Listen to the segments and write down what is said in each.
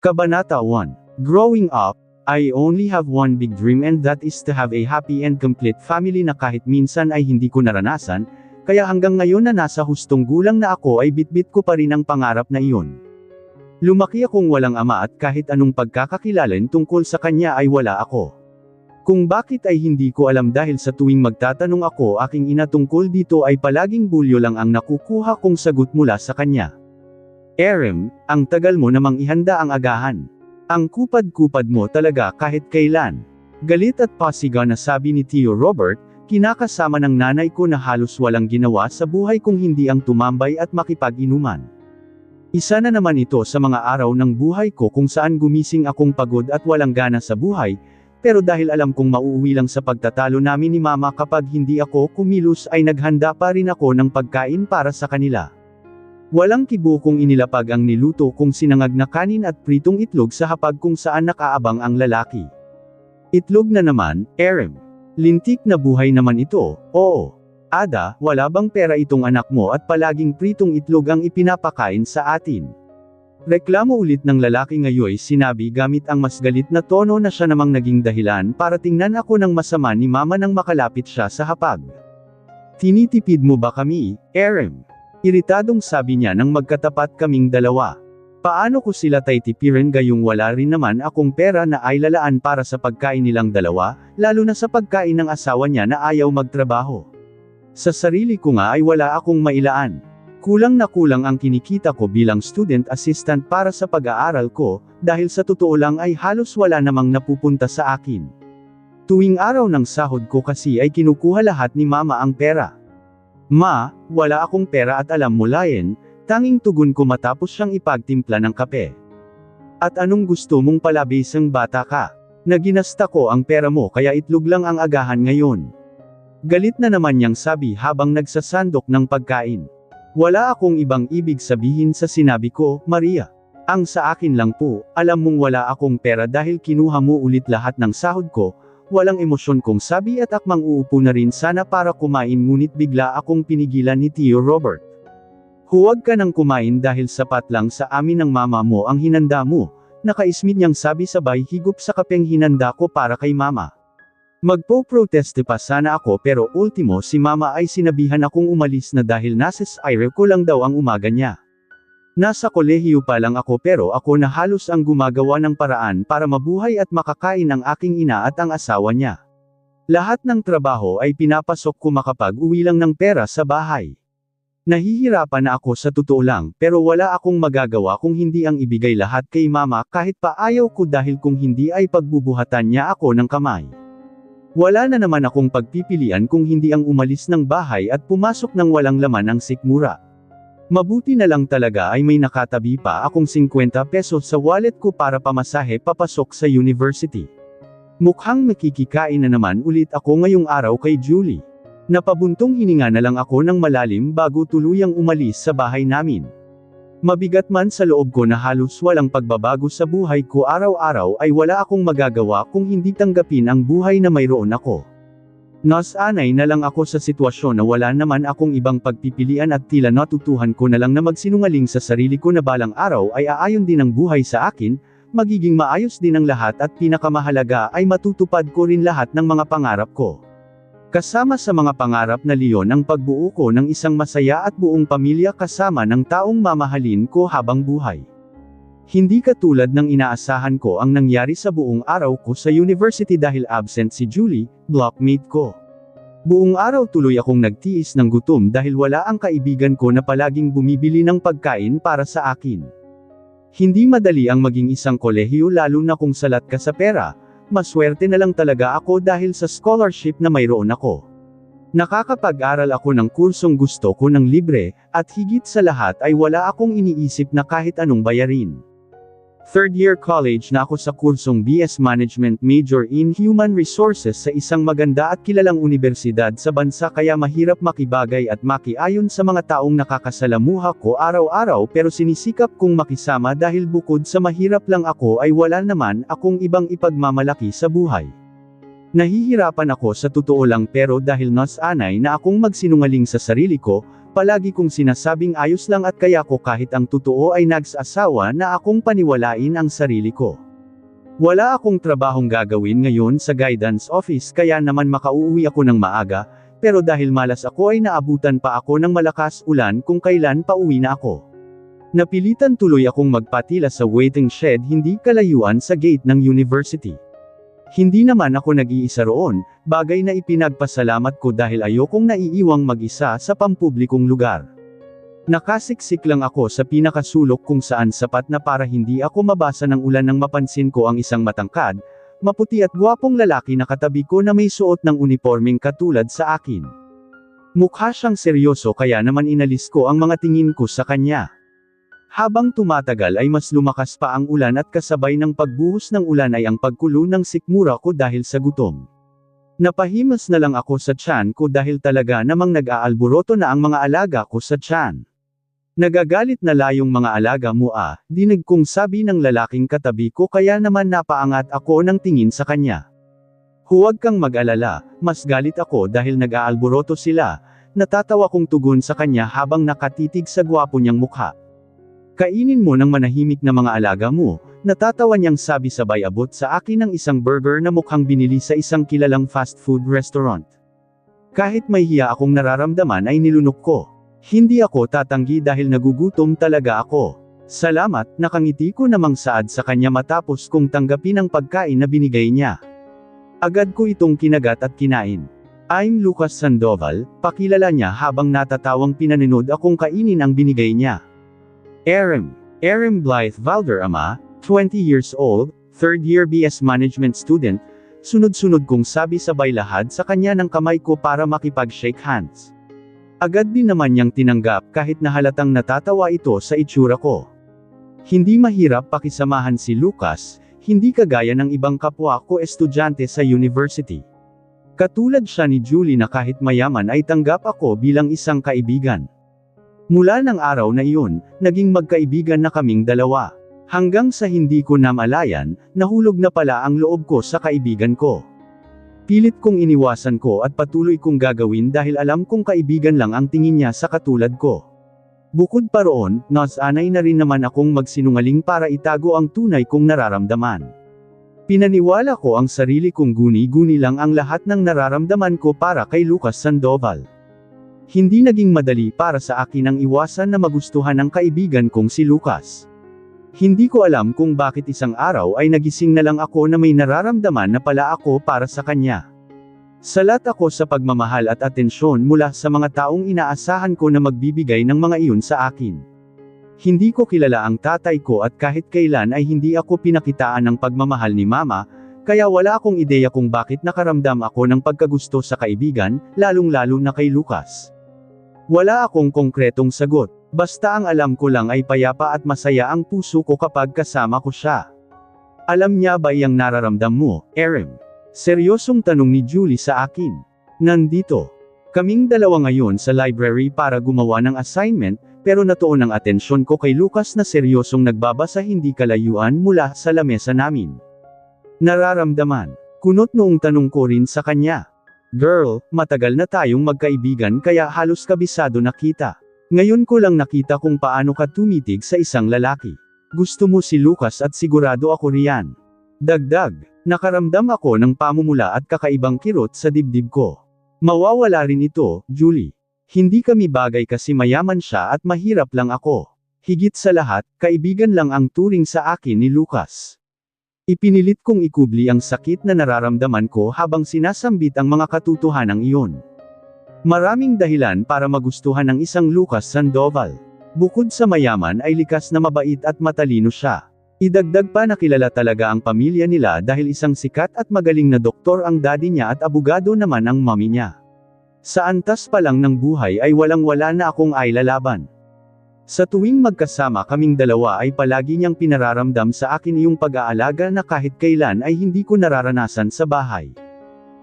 Kabanata 1. Growing up, I only have one big dream, and that is to have a happy and complete family na kahit minsan ay hindi ko naranasan, kaya hanggang ngayon na nasa hustong gulang na ako ay bitbit ko pa rin ang pangarap na iyon. Lumaki akong walang ama at kahit anong pagkakakilalan tungkol sa kanya ay wala ako. Kung bakit ay hindi ko alam dahil sa tuwing magtatanong ako aking ina tungkol dito ay palaging bulyo lang ang nakukuha kong sagot mula sa kanya. Erem, ang tagal mo namang ihanda ang agahan. Ang kupad-kupad mo talaga kahit kailan. Galit at pasigaw na sabi ni Tio Robert, kinakasama ng nanay ko na halos walang ginawa sa buhay kung hindi ang tumambay at makipag-inuman. Isa na naman ito sa mga araw ng buhay ko kung saan gumising akong pagod at walang gana sa buhay, pero dahil alam kong mauuwi lang sa pagtatalo namin ni mama kapag hindi ako kumilos ay naghanda pa rin ako ng pagkain para sa kanila. Walang kibo kong inilapag ang niluto kong sinangag na kanin at pritong itlog sa hapag kung saan nakaabang ang lalaki. Itlog na naman, Erem. Lintik na buhay naman ito, oo. Ada, wala bang pera itong anak mo at palaging pritong itlog ang ipinapakain sa atin? Reklamo ulit ng lalaki ngayon sinabi gamit ang mas galit na tono na siya namang naging dahilan para tingnan ako ng masama ni mama nang makalapit siya sa hapag. Tinitipid mo ba kami, Erem? Iritadong sabi niya nang magkatapat kaming dalawa. Paano ko sila titipirin gayong wala rin naman akong pera na ay lalaan para sa pagkain nilang dalawa, lalo na sa pagkain ng asawa niya na ayaw magtrabaho. Sa sarili ko nga ay wala akong mailaan. Kulang na kulang ang kinikita ko bilang student assistant para sa pag-aaral ko, dahil sa totoo lang ay halos wala namang napupunta sa akin. Tuwing araw ng sahod ko kasi ay kinukuha lahat ni mama ang pera. Ma, wala akong pera at alam mo Lion, tanging tugon ko matapos siyang ipagtimpla ng kape. At anong gusto mong palabisang bata ka? Naginasta ko ang pera mo kaya itlog lang ang agahan ngayon. Galit na naman niyang sabi habang nagsasandok ng pagkain. Wala akong ibang ibig sabihin sa sinabi ko, Maria. Ang sa akin lang po, alam mong wala akong pera dahil kinuha mo ulit lahat ng sahod ko. Walang emosyon kong sabi at akmang uupo na rin sana para kumain ngunit bigla akong pinigilan ni Tio Robert. Huwag ka nang kumain dahil sapat lang sa amin ng mama mo ang hinanda mo, nakaismid niyang sabi sabay higop sa kapeng hinanda ko para kay mama. Magpo-proteste pa sana ako pero ultimo si mama ay sinabihan akong umalis na dahil nasa SIRE ko lang daw ang umaga niya. Nasa kolehiyo pa lang ako pero ako na halos ang gumagawa ng paraan para mabuhay at makakain ang aking ina at ang asawa niya. Lahat ng trabaho ay pinapasok ko makapag-uwi lang ng pera sa bahay. Nahihirapan na ako sa totoo lang pero wala akong magagawa kung hindi ang ibigay lahat kay mama kahit pa ayaw ko dahil kung hindi ay pagbubuhatan niya ako ng kamay. Wala na naman akong pagpipilian kung hindi ang umalis ng bahay at pumasok ng walang laman ang sikmura. Mabuti na lang talaga ay may nakatabi pa akong 50 pesos sa wallet ko para pamasahe papasok sa university. Mukhang makikikain na naman ulit ako ngayong araw kay Julie. Napabuntong hininga na lang ako ng malalim bago tuluyang umalis sa bahay namin. Mabigat man sa loob ko na halos walang pagbabago sa buhay ko araw-araw ay wala akong magagawa kung hindi tanggapin ang buhay na mayroon ako. Nasanay na lang ako sa sitwasyon na wala naman akong ibang pagpipilian at tila natutuhan ko na lang na magsinungaling sa sarili ko na balang araw ay aayon din ang buhay sa akin, magiging maayos din ang lahat at pinakamahalaga ay matutupad ko rin lahat ng mga pangarap ko. Kasama sa mga pangarap na Leon ang pagbuo ko ng isang masaya at buong pamilya kasama ng taong mamahalin ko habang buhay. Hindi katulad ng inaasahan ko ang nangyari sa buong araw ko sa university dahil absent si Julie, blockmate ko. Buong araw tuloy akong nagtiis ng gutom dahil wala ang kaibigan ko na palaging bumibili ng pagkain para sa akin. Hindi madali ang maging isang kolehiyo lalo na kung salat ka sa pera, maswerte na lang talaga ako dahil sa scholarship na mayroon ako. Nakakapag-aral ako ng kursong gusto ko ng libre, at higit sa lahat ay wala akong iniisip na kahit anong bayarin. Third year college na ako sa kursong BS Management Major in Human Resources sa isang maganda at kilalang universidad sa bansa kaya mahirap makibagay at makiayon sa mga taong nakakasalamuha ko araw-araw pero sinisikap kong makisama dahil bukod sa mahirap lang ako ay wala naman akong ibang ipagmamalaki sa buhay. Nahihirapan ako sa totoo lang pero dahil nasanay na akong magsinungaling sa sarili ko, Palagi kong sinasabing ayos lang at kaya ko kahit ang totoo ay nagsasawa na akong paniwalain ang sarili ko. Wala akong trabahong gagawin ngayon sa guidance office kaya naman makauuwi ako ng maaga, pero dahil malas ako ay naabutan pa ako ng malakas ulan kung kailan pauwi na ako. Napilitan tuloy akong magpatila sa waiting shed hindi kalayuan sa gate ng university. Hindi naman ako nag-iisa roon, bagay na ipinagpasalamat ko dahil ayokong naiiwang mag-isa sa pampublikong lugar. Nakasiksik lang ako sa pinakasulok kung saan sapat na para hindi ako mabasa ng ulan nang mapansin ko ang isang matangkad, maputi at gwapong lalaki na katabi ko na may suot ng unipormeng katulad sa akin. Mukha siyang seryoso kaya naman inalis ko ang mga tingin ko sa kanya. Habang tumatagal ay mas lumakas pa ang ulan at kasabay ng pagbuhos ng ulan ay ang pagkulo ng sikmura ko dahil sa gutom. Napahimas na lang ako sa tiyan ko dahil talaga namang nag-aalboroto na ang mga alaga ko sa tiyan. Nagagalit na layong mga alaga mo dinig kong sabi ng lalaking katabi ko kaya naman napaangat ako ng tingin sa kanya. Huwag kang mag-alala, mas galit ako dahil nag-aalboroto sila, natatawa kong tugon sa kanya habang nakatitig sa gwapo niyang mukha. Kainin mo ng manahimik na mga alaga mo, natatawa niyang sabi sabay abot sa akin ng isang burger na mukhang binili sa isang kilalang fast food restaurant. Kahit may hiya akong nararamdaman ay nilunok ko. Hindi ako tatanggi dahil nagugutom talaga ako. Salamat, nakangiti ko namang saad sa kanya matapos kong tanggapin ang pagkain na binigay niya. Agad ko itong kinagat at kinain. I'm Lucas Sandoval, pakilala niya habang natatawang pinaninod akong kainin ang binigay niya. Erin Blythe Valderrama, 20 years old, third year BS Management student, sunod-sunod kong sabi sabay lahad sa kanya ng kamay ko para makipag-shake hands. Agad din naman niyang tinanggap kahit na halatang natatawa ito sa itsura ko. Hindi mahirap pakisamahan si Lucas, hindi kagaya ng ibang kapwa ko estudyante sa university. Katulad siya ni Julie na kahit mayaman ay tanggap ako bilang isang kaibigan. Mula ng araw na iyon, naging magkaibigan na kaming dalawa. Hanggang sa hindi ko namalayan, nahulog na pala ang loob ko sa kaibigan ko. Pilit kong iniwasan ko at patuloy kong gagawin dahil alam kong kaibigan lang ang tingin niya sa katulad ko. Bukod pa roon, nasanay na rin naman akong magsinungaling para itago ang tunay kong nararamdaman. Pinaniwala ko ang sarili kong guni-guni lang ang lahat ng nararamdaman ko para kay Lucas Sandoval. Hindi naging madali para sa akin ang iwasan na magustuhan ng kaibigan kong si Lucas. Hindi ko alam kung bakit isang araw ay nagising na lang ako na may nararamdaman na pala ako para sa kanya. Salat ako sa pagmamahal at atensyon mula sa mga taong inaasahan ko na magbibigay ng mga iyon sa akin. Hindi ko kilala ang tatay ko at kahit kailan ay hindi ako pinakitaan ng pagmamahal ni mama, kaya wala akong ideya kung bakit nakaramdam ako ng pagkagusto sa kaibigan, lalong-lalo na kay Lucas. Wala akong konkretong sagot, basta ang alam ko lang ay payapa at masaya ang puso ko kapag kasama ko siya. Alam niya ba iyang nararamdam mo, Erin? Seryosong tanong ni Julie sa akin. Nandito. Kaming dalawa ngayon sa library para gumawa ng assignment, pero natuon ang atensyon ko kay Lucas na seryosong nagbabasa hindi kalayuan mula sa lamesa namin. Nararamdaman. Kunot noong tanong ko rin sa kanya. Girl, matagal na tayong magkaibigan kaya halos kabisado na kita. Ngayon ko lang nakita kung paano ka tumitig sa isang lalaki. Gusto mo si Lucas at sigurado ako riyan. Dagdag, nakaramdam ako ng pamumula at kakaibang kirot sa dibdib ko. Mawawala rin ito, Julie. Hindi kami bagay kasi mayaman siya at mahirap lang ako. Higit sa lahat, kaibigan lang ang turing sa akin ni Lucas. Ipinilit kong ikubli ang sakit na nararamdaman ko habang sinasambit ang mga katotohanang iyon. Maraming dahilan para magustuhan ng isang Lucas Sandoval. Bukod sa mayaman ay likas na mabait at matalino siya. Idagdag pa na kilala talaga ang pamilya nila dahil isang sikat at magaling na doktor ang daddy niya at abogado naman ang mami niya. Sa antas pa lang ng buhay ay walang-wala na akong ay lalaban. Sa tuwing magkasama kaming dalawa ay palagi niyang pinararamdam sa akin yung pag-aalaga na kahit kailan ay hindi ko nararanasan sa bahay.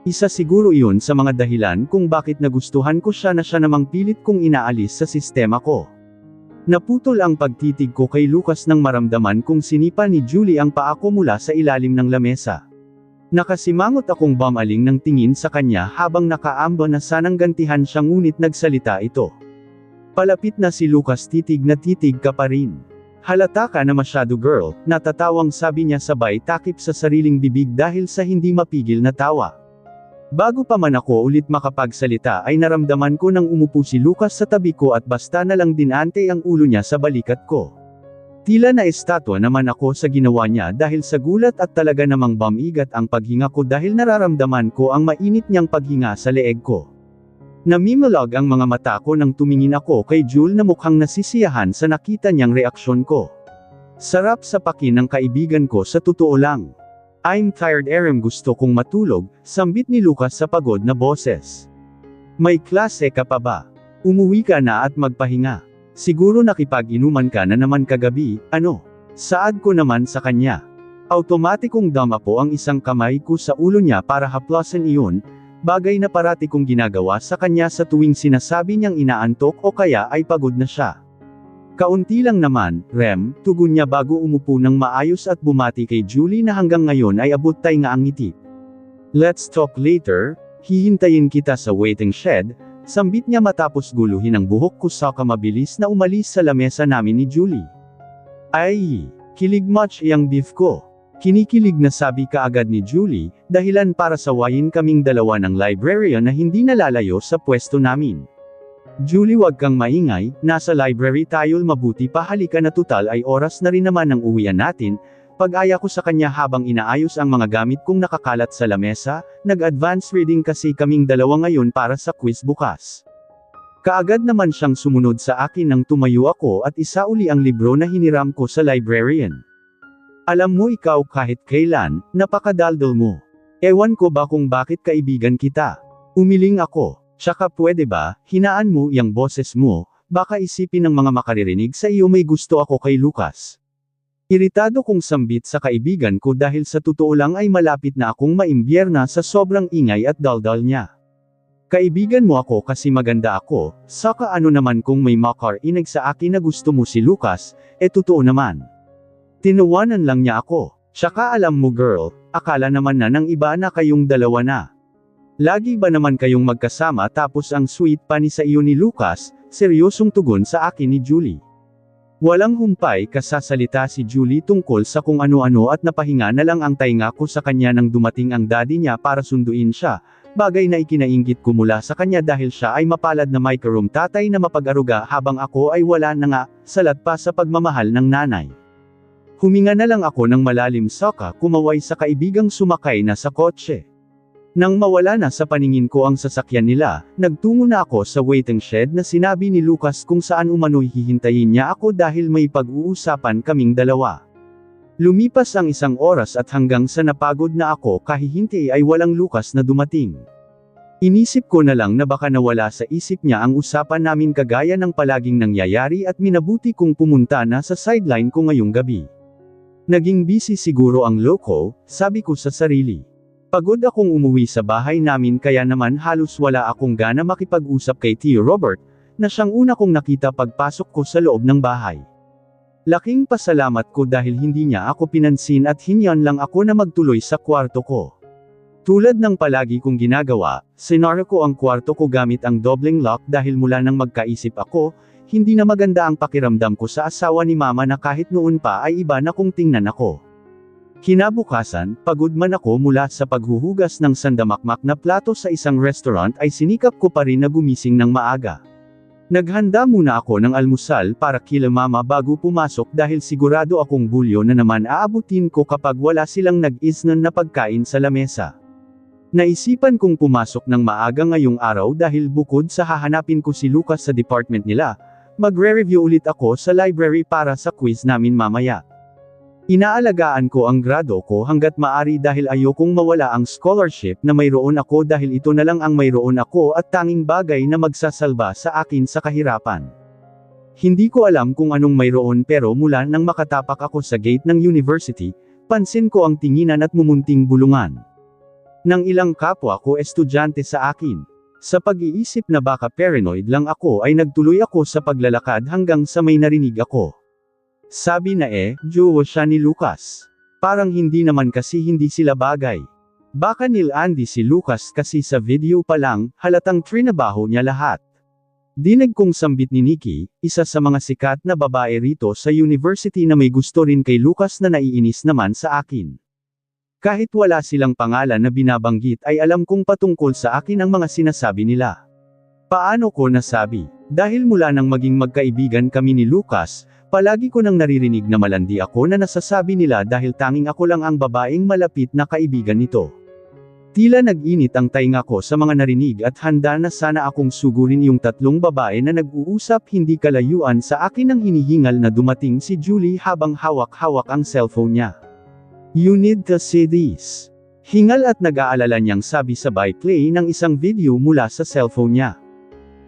Isa siguro iyon sa mga dahilan kung bakit nagustuhan ko siya na siya namang pilit kong inaalis sa sistema ko. Naputol ang pagtitig ko kay Lucas nang maramdaman kong sinipa ni Julie ang paa ko mula sa ilalim ng lamesa. Nakasimangot akong bumaling ng tingin sa kanya habang nakaamba na sanang gantihan siya ngunit nagsalita ito. Palapit na si Lucas, titig na titig ka pa rin. Halata ka na masyado girl, natatawang sabi niya sabay takip sa sariling bibig dahil sa hindi mapigil na tawa. Bago pa man ako ulit makapagsalita ay naramdaman ko nang umupo si Lucas sa tabi ko at basta na lang dinante ang ulo niya sa balikat ko. Tila na estatwa naman ako sa ginawa niya dahil sa gulat at talaga namang bamigat ang paghinga ko dahil nararamdaman ko ang mainit niyang paghinga sa leeg ko. Namimilog ang mga mata ko nang tumingin ako kay Jul na mukhang nasisiyahan sa nakita niyang reaksyon ko. Sarap sa pakin ng kaibigan ko sa totoo lang. I'm tired Erem, gusto kong matulog, sambit ni Lucas sa pagod na boses. May klase ka pa ba? Umuwi ka na at magpahinga. Siguro nakipag-inuman ka na naman kagabi, ano? Saad ko naman sa kanya. Automatikong dama po ang isang kamay ko sa ulo niya para haplasan iyon, bagay na parati kong ginagawa sa kanya sa tuwing sinasabi niyang inaantok o kaya ay pagod na siya. Kaunti lang naman, Rem, tugon niya bago umupo ng maayos at bumati kay Julie na hanggang ngayon ay abot tay nga ang ngiti. Let's talk later, hihintayin kita sa waiting shed, sambit niya matapos guluhin ang buhok ko saka mabilis na umalis sa lamesa namin ni Julie. Ay, kilig much iyang beef ko. Kinikilig na sabi kaagad ni Julie, dahilan para sawayin kaming dalawa ng librarian na hindi nalalayo sa pwesto namin. Julie, wag kang maingay, nasa library tayo, mabuti pa, halika na, tutal ay oras na rin naman ang uwian natin. Pag-aya ko sa kanya habang inaayos ang mga gamit kong nakakalat sa lamesa, nag-advance reading kasi kaming dalawa ngayon para sa quiz bukas. Kaagad naman siyang sumunod sa akin nang tumayo ako at isauli ang libro na hiniram ko sa librarian. Alam mo ikaw kahit kailan, napakadaldal mo. Ewan ko ba kung bakit kaibigan kita. Umiling ako. Tsaka pwede ba, hinaan mo iyang boses mo, baka isipin ng mga makaririnig sa iyo may gusto ako kay Lucas. Iritado kong sambit sa kaibigan ko dahil sa totoo lang ay malapit na akong maimbierna sa sobrang ingay at daldal niya. Kaibigan mo ako kasi maganda ako, saka ano naman kung may makarinig sa akin na gusto mo si Lucas, totoo naman. Tinawanan lang niya ako. Tsaka alam mo girl, akala naman na ng iba na kayong dalawa na. Lagi ba naman kayong magkasama tapos ang sweet pa ni sa iyo ni Lucas, seryosong tugon sa akin ni Julie. Walang humpay kasasalita si Julie tungkol sa kung ano-ano at napahinga na lang ang tainga ko sa kanya nang dumating ang daddy niya para sunduin siya, bagay na ikinainggit ko mula sa kanya dahil siya ay mapalad na microom tatay na mapag-aruga habang ako ay wala na nga, salat pa sa pagmamahal ng nanay. Huminga na lang ako ng malalim saka kumaway sa kaibigang sumakay na sa kotse. Nang mawala na sa paningin ko ang sasakyan nila, nagtungo na ako sa waiting shed na sinabi ni Lucas kung saan umano'y hihintayin niya ako dahil may pag-uusapan kaming dalawa. Lumipas ang isang oras at hanggang sa napagod na ako kahihintay ay walang Lucas na dumating. Inisip ko na lang na baka nawala sa isip niya ang usapan namin kagaya ng palaging nangyayari at minabuti kong pumunta na sa sideline ko ngayong gabi. Naging busy siguro ang loko, sabi ko sa sarili. Pagod akong umuwi sa bahay namin kaya naman halos wala akong gana makipag-usap kay Tio Robert, na siyang una kong nakita pagpasok ko sa loob ng bahay. Laking pasalamat ko dahil hindi niya ako pinansin at hinyan lang ako na magtuloy sa kwarto ko. Tulad ng palagi kong ginagawa, sinara ko ang kwarto ko gamit ang dobleng lock dahil mula nang magkaisip ako, hindi na maganda ang pakiramdam ko sa asawa ni mama na kahit noon pa ay iba na kung tingnan ako. Kinabukasan, pagod man ako mula sa paghuhugas ng sandamakmak na plato sa isang restaurant ay sinikap ko pa rin na gumising ng maaga. Naghanda muna ako ng almusal para kila mama bago pumasok dahil sigurado akong bulyo na naman aabutin ko kapag wala silang nag-isnan na pagkain sa lamesa. Naisipan kong pumasok ng maaga ngayong araw dahil bukod sa hahanapin ko si Lucas sa department nila, magre-review ulit ako sa library para sa quiz namin mamaya. Inaalagaan ko ang grado ko hanggat maari dahil ayokong mawala ang scholarship na mayroon ako dahil ito na lang ang mayroon ako at tanging bagay na magsasalba sa akin sa kahirapan. Hindi ko alam kung anong mayroon pero mula nang makatapak ako sa gate ng university, pansin ko ang tinginan at mumunting bulungan ng ilang kapwa ko estudyante sa akin. Sa pag-iisip na baka paranoid lang ako ay nagtuloy ako sa paglalakad hanggang sa may narinig ako. Sabi na jowa siya ni Lucas. Parang hindi naman kasi hindi sila bagay. Baka nil Andy si Lucas kasi sa video pa lang, halatang trinabaho niya lahat. Dinig kong sambit ni Nikki, isa sa mga sikat na babae rito sa university na may gusto rin kay Lucas na naiinis naman sa akin. Kahit wala silang pangalan na binabanggit ay alam kong patungkol sa akin ang mga sinasabi nila. Paano ko nasabi? Dahil mula nang maging magkaibigan kami ni Lucas, palagi ko nang naririnig na malandi ako na nasasabi nila dahil tanging ako lang ang babaeng malapit na kaibigan nito. Tila nag-init ang tainga ko sa mga narinig at handa na sana akong sugurin yung tatlong babae na nag-uusap hindi kalayuan sa akin nang hinihingal na dumating si Julie habang hawak-hawak ang cellphone niya. "You need to see this." Hingal at nag-aalala niyang sabi sabay play ng isang video mula sa cellphone niya.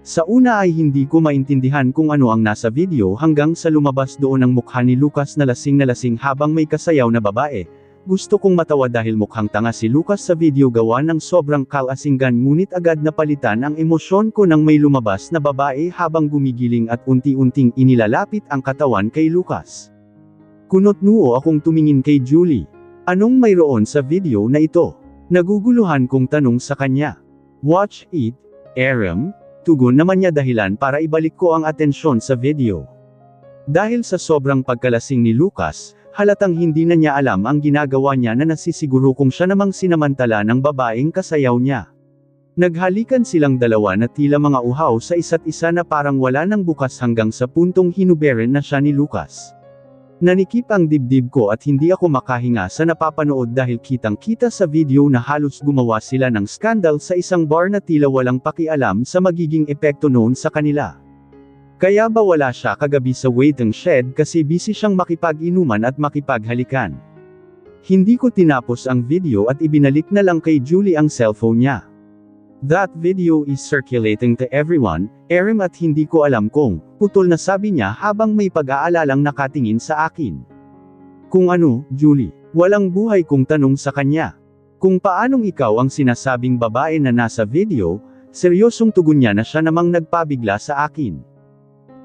Sa una ay hindi ko maintindihan kung ano ang nasa video hanggang sa lumabas doon ang mukha ni Lucas na lasing habang may kasayaw na babae. Gusto kong matawa dahil mukhang tanga si Lucas sa video gawa ng sobrang kalasinggan ngunit agad napalitan ang emosyon ko nang may lumabas na babae habang gumigiling at unti-unting inilalapit ang katawan kay Lucas. Kunot-nuo akong tumingin kay Julie. Anong mayroon sa video na ito? Naguguluhan kong tanong sa kanya. "Watch it, Aram." Tugon naman niya dahilan para ibalik ko ang atensyon sa video. Dahil sa sobrang pagkalasing ni Lucas, halatang hindi na niya alam ang ginagawa niya na nasisiguro kung siya namang sinamantala ng babaeng kasayaw niya. Naghalikan silang dalawa na tila mga uhaw sa isa't isa na parang wala nang bukas hanggang sa puntong hinuberen na siya ni Lucas. Nanikip ang dibdib ko at hindi ako makahinga sa napapanood dahil kitang-kita sa video na halos gumawa sila ng skandal sa isang bar na tila walang pakialam sa magiging epekto noon sa kanila. Kaya ba wala siya kagabi sa waiting shed kasi busy siyang makipag-inuman at makipaghalikan? Hindi ko tinapos ang video at ibinalik na lang kay Julie ang cellphone niya. "That video is circulating to everyone, Aram," at hindi ko alam kung putol na sabi niya habang may pag-aalalang nakatingin sa akin. "Kung ano, Julie?" Walang buhay kong tanong sa kanya. "Kung paanong ikaw ang sinasabing babae na nasa video?" Seryosong tugon niya na siya namang nagpabigla sa akin.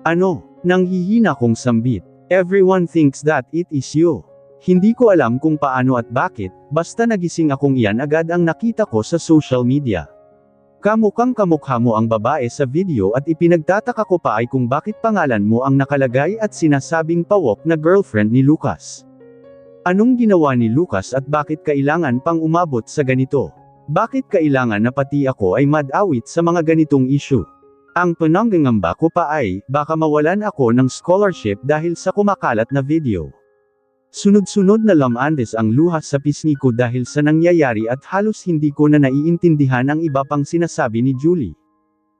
"Ano?" Nanghihina kong sambit. "Everyone thinks that it is you." Hindi ko alam kung paano at bakit, basta nagising akong iyan agad ang nakita ko sa social media. Kamukhang kamukha mo ang babae sa video at ipinagtataka ko pa ay kung bakit pangalan mo ang nakalagay at sinasabing pawok na girlfriend ni Lucas. Anong ginawa ni Lucas at bakit kailangan pang umabot sa ganito? Bakit kailangan na pati ako ay mad-awit sa mga ganitong issue? Ang pananggangamba ko pa ay, baka mawalan ako ng scholarship dahil sa kumakalat na video. Sunod-sunod na lamandes ang luha sa pisngi ko dahil sa nangyayari at halos hindi ko na naiintindihan ang iba pang sinasabi ni Julie.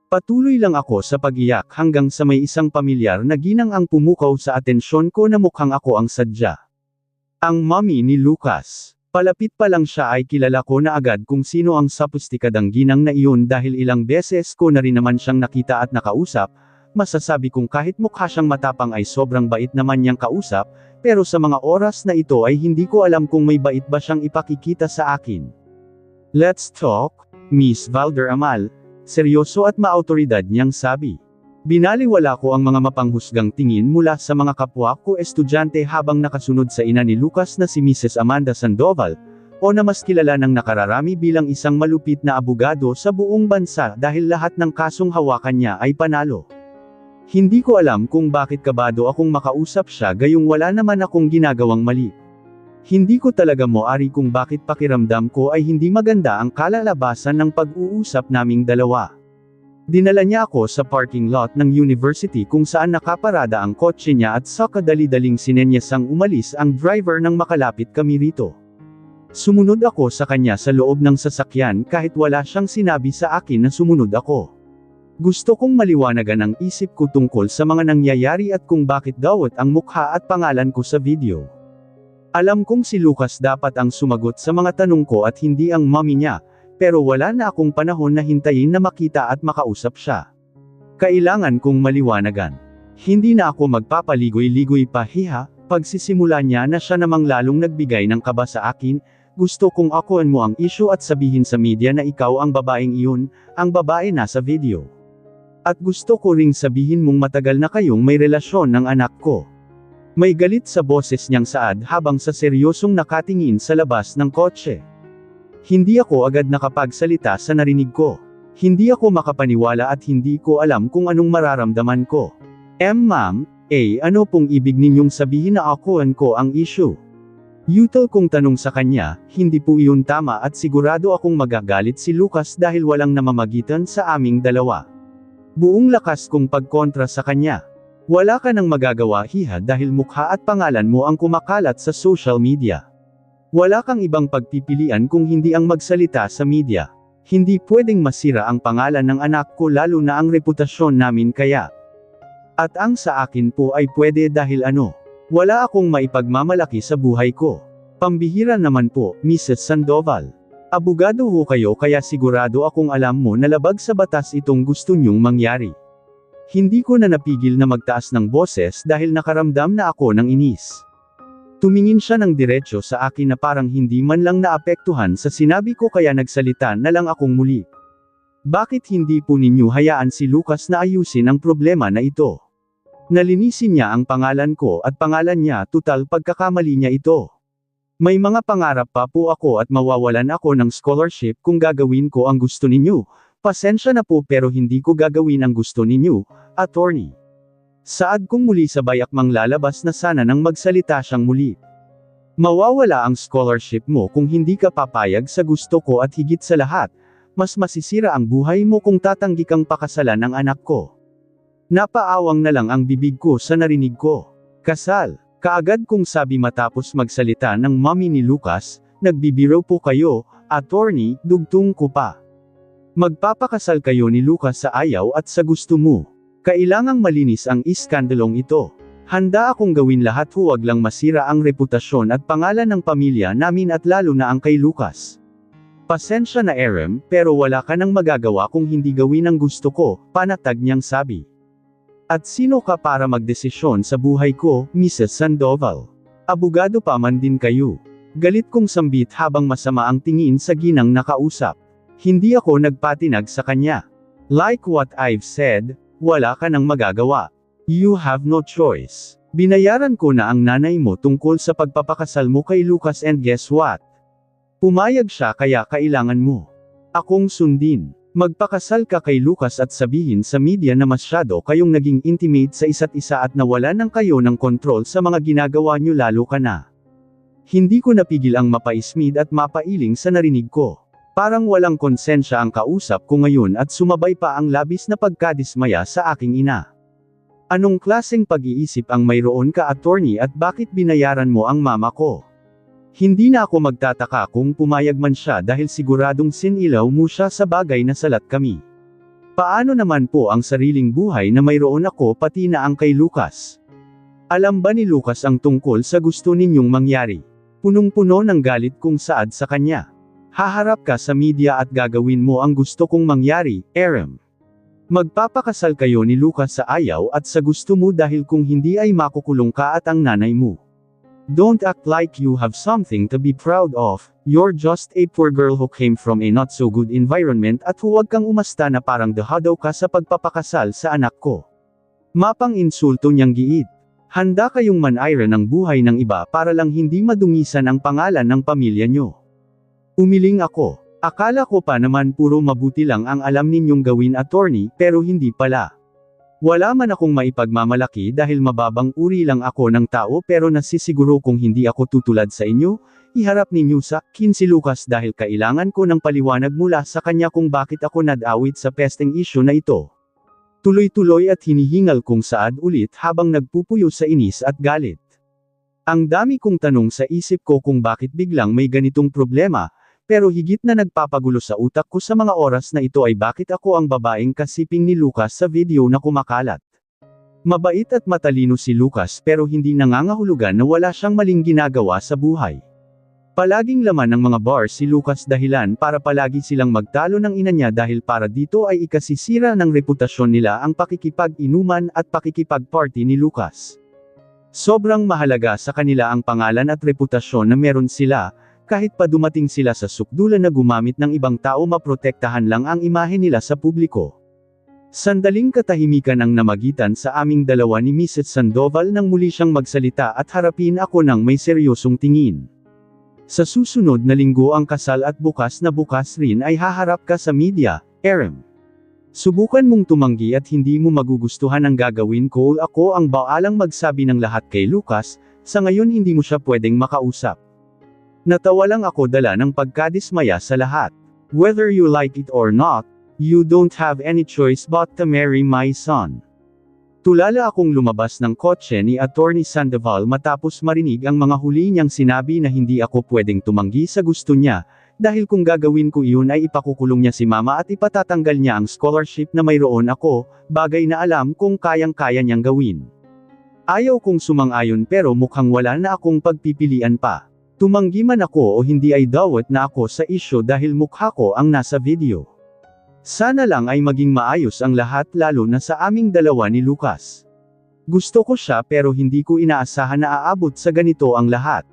Patuloy lang ako sa pag-iyak hanggang sa may isang pamilyar na ginang ang pumukaw sa atensyon ko na mukhang ako ang sadya. Ang mommy ni Lucas. Palapit pa lang siya ay kilala ko na agad kung sino ang sapustikadang ginang na iyon dahil ilang beses ko na rin naman siyang nakita at nakausap. Masasabi kong kahit mukha siyang matapang ay sobrang bait naman niyang kausap, pero sa mga oras na ito ay hindi ko alam kung may bait ba siyang ipakikita sa akin. "Let's talk, Miss Valder-Amal," seryoso at maautoridad niyang sabi. Binaliwala ko ang mga mapanghusgang tingin mula sa mga kapwa ko estudyante habang nakasunod sa ina ni Lucas na si Mrs. Amanda Sandoval, o na mas kilala ng nakararami bilang isang malupit na abogado sa buong bansa dahil lahat ng kasong hawakan niya ay panalo. Hindi ko alam kung bakit kabado akong makausap siya gayong wala naman akong ginagawang mali. Hindi ko talaga moari kung bakit pakiramdam ko ay hindi maganda ang kalalabasan ng pag-uusap naming dalawa. Dinala niya ako sa parking lot ng university kung saan nakaparada ang kotse niya at sa kadali-daling sinenyasang umalis ang driver nang makalapit kami rito. Sumunod ako sa kanya sa loob ng sasakyan kahit wala siyang sinabi sa akin na sumunod ako. Gusto kong maliwanagan ang isip ko tungkol sa mga nangyayari at kung bakit dawat ang mukha at pangalan ko sa video. Alam kong si Lucas dapat ang sumagot sa mga tanong ko at hindi ang mommy niya, pero wala na akong panahon na hintayin na makita at makausap siya. Kailangan kong maliwanagan. Hindi na ako magpapaligoy-ligoy pa hiha, pagsisimula niya na siya namang lalong nagbigay ng kaba sa akin. Gusto kong akuan mo ang issue at sabihin sa media na ikaw ang babaeng iyon, ang babae nasa video. At gusto ko ring sabihin mong matagal na kayong may relasyon ng anak ko. May galit sa boses niyang saad habang sa seryosong nakatingin sa labas ng kotse. Hindi ako agad nakapagsalita sa narinig ko. Hindi ako makapaniwala at hindi ko alam kung anong mararamdaman ko. Ma'am, ano pong ibig ninyong sabihin na ko ang issue? Yutal kong tanong sa kanya, hindi po iyon tama at sigurado akong magagalit si Lucas dahil walang namamagitan sa aming dalawa. Buong lakas kong pagkontra sa kanya. Wala ka nang magagawa hiha dahil mukha at pangalan mo ang kumakalat sa social media. Wala kang ibang pagpipilian kung hindi ang magsalita sa media. Hindi pwedeng masira ang pangalan ng anak ko lalo na ang reputasyon namin kaya. At ang sa akin po ay pwede dahil wala akong maipagmamalaki sa buhay ko. Pambihira naman po, Mrs. Sandoval. Abogado ho kayo kaya sigurado akong alam mo na labag sa batas itong gusto nyong mangyari. Hindi ko na napigil na magtaas ng boses dahil nakaramdam na ako ng inis. Tumingin siya ng diretso sa akin na parang hindi man lang naapektuhan sa sinabi ko kaya nagsalita na lang akong muli. Bakit hindi po ninyo hayaan si Lucas na ayusin ang problema na ito? Nalinisin niya ang pangalan ko at pangalan niya tutal pagkakamali niya ito. May mga pangarap pa po ako at mawawalan ako ng scholarship kung gagawin ko ang gusto ninyo. Pasensya na po pero hindi ko gagawin ang gusto ninyo, attorney. Saad kong muli sabay akmang lalabas na sana nang magsalita siyang muli. Mawawala ang scholarship mo kung hindi ka papayag sa gusto ko at higit sa lahat, mas masisira ang buhay mo kung tatanggi kang pakasalan ng anak ko. Napaawang na lang ang bibig ko sa narinig ko. Kasal, kaagad kong sabi matapos magsalita ng mommy ni Lucas, nagbibiro po kayo, attorney, dugtong ko pa. Magpapakasal kayo ni Lucas sa ayaw at sa gusto mo. Kailangang malinis ang iskandalong ito. Handa akong gawin lahat huwag lang masira ang reputasyon at pangalan ng pamilya namin at lalo na ang kay Lucas. Pasensya na Erem, pero wala ka nang magagawa kung hindi gawin ang gusto ko, panatag niyang sabi. At sino ka para magdesisyon sa buhay ko, Mrs. Sandoval? Abogado pa man din kayo. Galit kong sambit habang masama ang tingin sa ginang nakausap. Hindi ako nagpatinag sa kanya. Like what I've said, wala ka nang magagawa. You have no choice. Binayaran ko na ang nanay mo tungkol sa pagpapakasal mo kay Lucas and guess what? Pumayag siya kaya kailangan mo akong sundin. Magpakasal ka kay Lucas at sabihin sa media na masyado kayong naging intimate sa isa't isa at nawala ng kayo ng kontrol sa mga ginagawa nyo lalo ka na. Hindi ko napigil ang mapaismid at mapailing sa narinig ko. Parang walang konsensya ang kausap ko ngayon at sumabay pa ang labis na pagkadismaya sa aking ina. Anong klaseng pag-iisip ang mayroon ka attorney at bakit binayaran mo ang mama ko? Hindi na ako magtataka kung pumayag man siya dahil siguradong sinilaw mo siya sa bagay na salat kami. Paano naman po ang sariling buhay na mayroon ako pati na ang kay Lucas? Alam ba ni Lucas ang tungkol sa gusto ninyong mangyari? Punong-puno ng galit kong saad sa kanya. Haharap ka sa media at gagawin mo ang gusto kong mangyari, Erem. Magpapakasal kayo ni Lucas sa ayaw at sa gusto mo dahil kung hindi ay makukulong ka at ang nanay mo. Don't act like you have something to be proud of, you're just a poor girl who came from a not so good environment at huwag kang umasta na parang dahadaw ka sa pagpapakasal sa anak ko. Mapang insulto niyang giit. Handa kayong manayra ng buhay ng iba para lang hindi madungisan ang pangalan ng pamilya niyo. Umiling ako. Akala ko pa naman puro mabuti lang ang alam ninyong gawin attorney, pero hindi pala. Wala man akong maipagmamalaki dahil mababang uri lang ako ng tao pero nasisiguro kung hindi ako tutulad sa inyo, iharap ninyo sa akin si Lucas dahil kailangan ko ng paliwanag mula sa kanya kung bakit ako nadawit sa pesteng issue na ito. Tuloy-tuloy at hinihingal kong saad ulit habang nagpupuyo sa inis at galit. Ang dami kong tanong sa isip ko kung bakit biglang may ganitong problema, pero higit na nagpapagulo sa utak ko sa mga oras na ito ay bakit ako ang babaeng kasiping ni Lucas sa video na kumakalat. Mabait at matalino si Lucas pero hindi nangangahulugan na wala siyang maling ginagawa sa buhay. Palaging laman ng mga bar si Lucas dahilan para palagi silang magtalo ng ina niya dahil para dito ay ikasisira ng reputasyon nila ang pakikipag-inuman at pakikipag-party ni Lucas. Sobrang mahalaga sa kanila ang pangalan at reputasyon na meron sila, kahit pa dumating sila sa sukdulan na gumamit ng ibang tao maprotektahan lang ang imahe nila sa publiko. Sandaling katahimikan ang namagitan sa aming dalawa ni Mrs. Sandoval nang muli siyang magsalita at harapin ako ng may seryosong tingin. Sa susunod na linggo ang kasal at bukas rin ay haharap ka sa media, Erem. Subukan mong tumanggi at hindi mo magugustuhan ang gagawin ko. Ako ang baalang magsabi ng lahat kay Lucas, sa ngayon hindi mo siya pwedeng makausap. Natawa lang ako dala ng pagkadismaya sa lahat. Whether you like it or not, you don't have any choice but to marry my son. Tulala akong lumabas ng kotse ni Attorney Sandoval matapos marinig ang mga huli niyang sinabi na hindi ako pwedeng tumanggi sa gusto niya, dahil kung gagawin ko iyon ay ipakukulong niya si mama at ipatatanggal niya ang scholarship na mayroon ako, bagay na alam kong kayang-kaya niyang gawin. Ayaw kong sumang-ayon pero mukhang wala na akong pagpipilian pa. Tumanggi man ako o hindi ay dawat na ako sa isyo dahil mukha ko ang nasa video. Sana lang ay maging maayos ang lahat lalo na sa aming dalawa ni Lucas. Gusto ko siya pero hindi ko inaasahan na aabot sa ganito ang lahat.